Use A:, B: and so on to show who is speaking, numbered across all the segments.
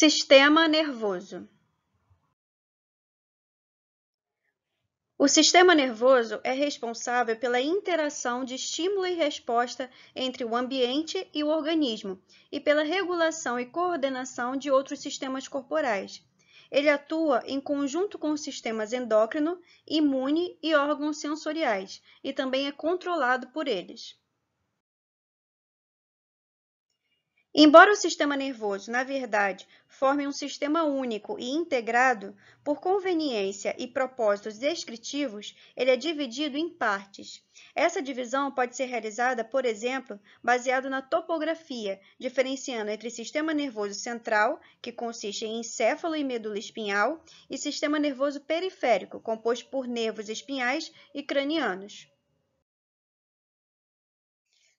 A: Sistema nervoso. O sistema nervoso é responsável pela interação de estímulo e resposta entre o ambiente e o organismo e pela regulação e coordenação de outros sistemas corporais. Ele atua em conjunto com os sistemas endócrino, imune e órgãos sensoriais e também é controlado por eles. Embora o sistema nervoso, na verdade, forme um sistema único e integrado, por conveniência e propósitos descritivos, ele é dividido em partes. Essa divisão pode ser realizada, por exemplo, baseado na topografia, diferenciando entre sistema nervoso central, que consiste em encéfalo e medula espinhal, e sistema nervoso periférico, composto por nervos espinhais e cranianos.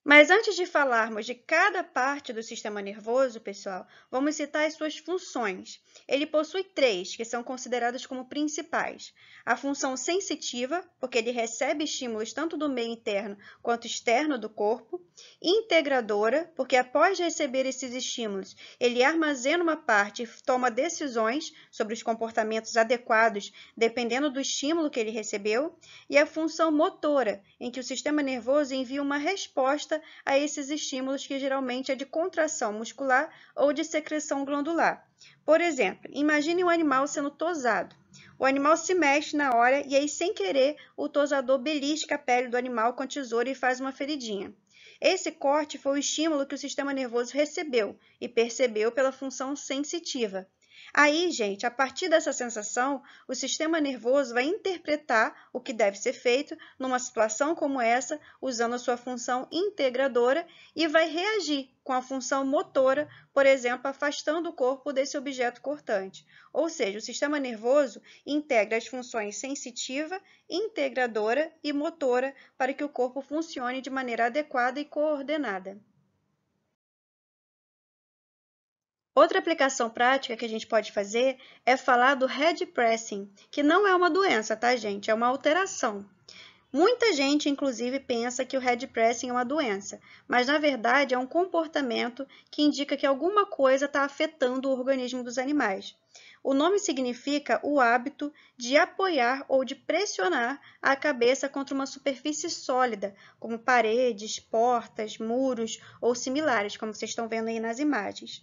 A: Mas antes de falarmos de cada parte do sistema nervoso, pessoal, vamos citar as suas funções. Ele possui três, que são consideradas como principais. A função sensitiva, porque ele recebe estímulos tanto do meio interno quanto externo do corpo. Integradora, porque após receber esses estímulos, ele armazena uma parte e toma decisões sobre os comportamentos adequados, dependendo do estímulo que ele recebeu. E a função motora, em que o sistema nervoso envia uma resposta a esses estímulos que geralmente é de contração muscular ou de secreção glandular. Por exemplo, imagine um animal sendo tosado. O animal se mexe na hora e aí, sem querer, o tosador belisca a pele do animal com a tesoura e faz uma feridinha. Esse corte foi o estímulo que o sistema nervoso recebeu e percebeu pela função sensitiva. Aí, gente, a partir dessa sensação, o sistema nervoso vai interpretar o que deve ser feito numa situação como essa, usando a sua função integradora, e vai reagir com a função motora, por exemplo, afastando o corpo desse objeto cortante. Ou seja, o sistema nervoso integra as funções sensitiva, integradora e motora para que o corpo funcione de maneira adequada e coordenada. Outra aplicação prática que a gente pode fazer é falar do head pressing, que não é uma doença, tá, gente? É uma alteração. Muita gente, inclusive, pensa que o head pressing é uma doença, mas, na verdade, é um comportamento que indica que alguma coisa está afetando o organismo dos animais. O nome significa o hábito de apoiar ou de pressionar a cabeça contra uma superfície sólida, como paredes, portas, muros ou similares, como vocês estão vendo aí nas imagens.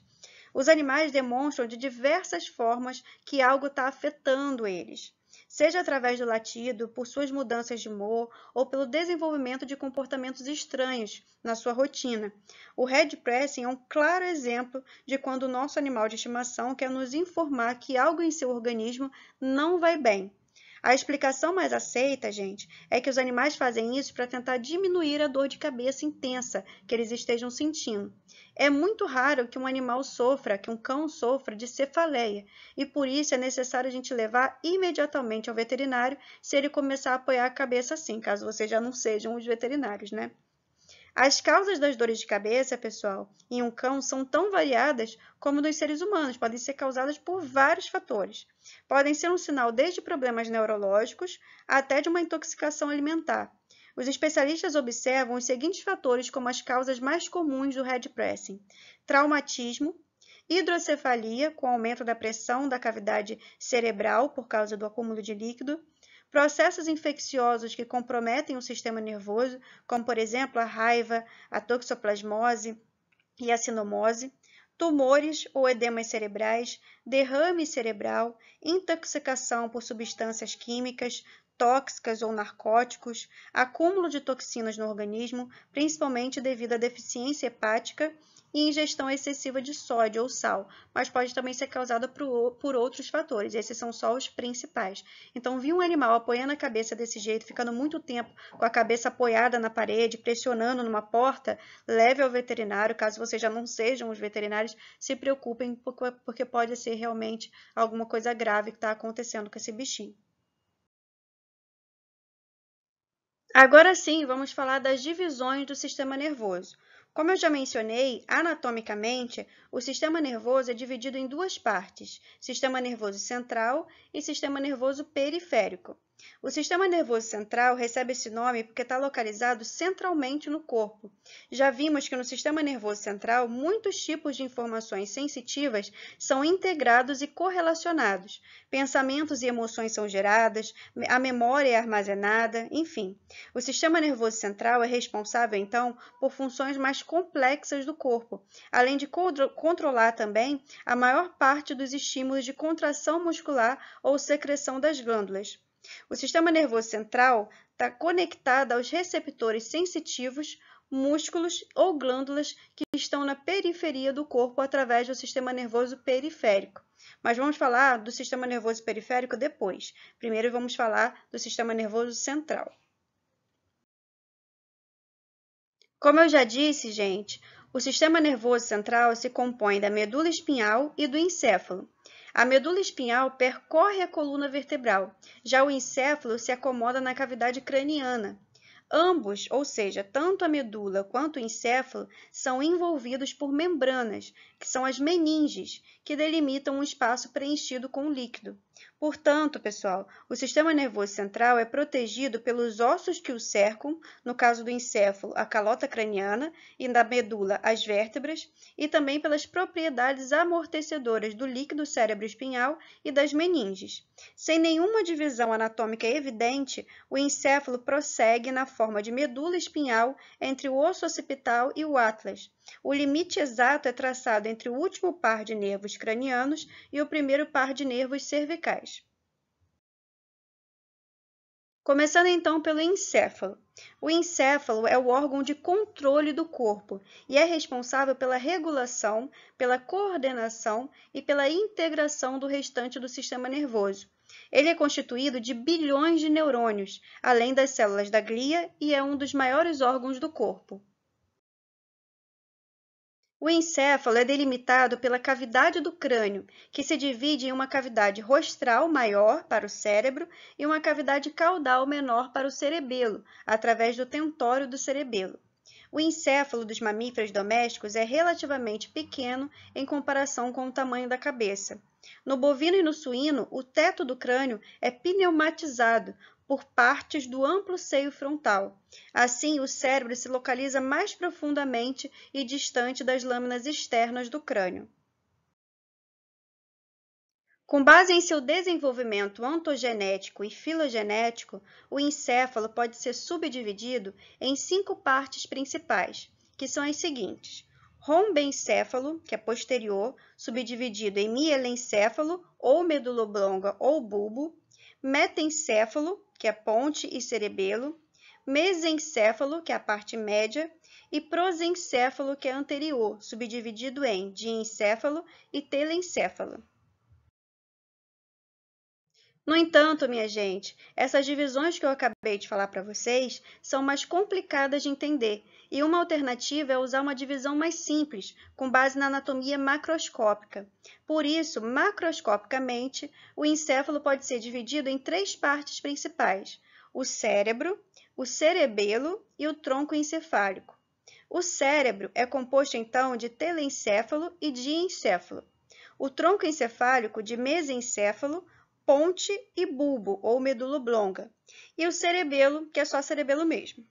A: Os animais demonstram de diversas formas que algo está afetando eles, seja através do latido, por suas mudanças de humor ou pelo desenvolvimento de comportamentos estranhos na sua rotina. O head pressing é um claro exemplo de quando o nosso animal de estimação quer nos informar que algo em seu organismo não vai bem. A explicação mais aceita, gente, é que os animais fazem isso para tentar diminuir a dor de cabeça intensa que eles estejam sentindo. É muito raro que um animal sofra, que um cão sofra de cefaleia, e por isso é necessário a gente levar imediatamente ao veterinário se ele começar a apoiar a cabeça assim, caso vocês já não sejam os veterinários, né? As causas das dores de cabeça, pessoal, em um cão são tão variadas como nos seres humanos, podem ser causadas por vários fatores. Podem ser um sinal desde problemas neurológicos até de uma intoxicação alimentar. Os especialistas observam os seguintes fatores como as causas mais comuns do head pressing: traumatismo, hidrocefalia, com aumento da pressão da cavidade cerebral por causa do acúmulo de líquido, processos infecciosos que comprometem o sistema nervoso, como, por exemplo, a raiva, a toxoplasmose e a sinomose, tumores ou edemas cerebrais, derrame cerebral, intoxicação por substâncias químicas, tóxicas ou narcóticos, acúmulo de toxinas no organismo, principalmente devido à deficiência hepática, e ingestão excessiva de sódio ou sal, mas pode também ser causada por outros fatores. Esses são só os principais. Então, vi um animal apoiando a cabeça desse jeito, ficando muito tempo com a cabeça apoiada na parede, pressionando numa porta, leve ao veterinário. Caso vocês já não sejam os veterinários, se preocupem, porque pode ser realmente alguma coisa grave que está acontecendo com esse bichinho. Agora sim, vamos falar das divisões do sistema nervoso. Como eu já mencionei, anatomicamente, o sistema nervoso é dividido em duas partes, sistema nervoso central e sistema nervoso periférico. O sistema nervoso central recebe esse nome porque está localizado centralmente no corpo. Já vimos que no sistema nervoso central, muitos tipos de informações sensitivas são integrados e correlacionados. Pensamentos e emoções são geradas, a memória é armazenada, enfim. O sistema nervoso central é responsável, então, por funções mais complexas do corpo, além de controlar também a maior parte dos estímulos de contração muscular ou secreção das glândulas. O sistema nervoso central está conectado aos receptores sensitivos, músculos ou glândulas que estão na periferia do corpo através do sistema nervoso periférico. Mas vamos falar do sistema nervoso periférico depois. Primeiro vamos falar do sistema nervoso central. Como eu já disse, gente, o sistema nervoso central se compõe da medula espinhal e do encéfalo. A medula espinhal percorre a coluna vertebral, já o encéfalo se acomoda na cavidade craniana. Ambos, ou seja, tanto a medula quanto o encéfalo, são envolvidos por membranas, que são as meninges, que delimitam um espaço preenchido com líquido. Portanto, pessoal, o sistema nervoso central é protegido pelos ossos que o cercam, no caso do encéfalo, a calota craniana, e da medula, as vértebras, e também pelas propriedades amortecedoras do líquido cérebro-espinhal e das meninges. Sem nenhuma divisão anatômica evidente, o encéfalo prossegue na forma de medula espinhal entre o osso occipital e o atlas. O limite exato é traçado entre o último par de nervos cranianos e o primeiro par de nervos cervicais. Começando então pelo encéfalo. O encéfalo é o órgão de controle do corpo e é responsável pela regulação, pela coordenação e pela integração do restante do sistema nervoso. Ele é constituído de bilhões de neurônios, além das células da glia, e é um dos maiores órgãos do corpo. O encéfalo é delimitado pela cavidade do crânio, que se divide em uma cavidade rostral maior para o cérebro e uma cavidade caudal menor para o cerebelo, através do tentório do cerebelo. O encéfalo dos mamíferos domésticos é relativamente pequeno em comparação com o tamanho da cabeça. No bovino e no suíno, o teto do crânio é pneumatizado por partes do amplo seio frontal. Assim, o cérebro se localiza mais profundamente e distante das lâminas externas do crânio. Com base em seu desenvolvimento ontogenético e filogenético, o encéfalo pode ser subdividido em 5 partes principais, que são as seguintes: rombencéfalo, que é posterior, subdividido em mielencéfalo, ou medula oblonga ou bulbo, metencéfalo, que é ponte e cerebelo, mesencéfalo, que é a parte média, e prosencéfalo, que é anterior, subdividido em diencéfalo e telencéfalo. No entanto, minha gente, essas divisões que eu acabei de falar para vocês são mais complicadas de entender, e uma alternativa é usar uma divisão mais simples, com base na anatomia macroscópica. Por isso, macroscopicamente, o encéfalo pode ser dividido em 3 partes principais: o cérebro, o cerebelo e o tronco encefálico. O cérebro é composto, então, de telencéfalo e diencéfalo. O tronco encefálico de mesencéfalo, ponte e bulbo, ou medula oblonga, e o cerebelo, que é só cerebelo mesmo.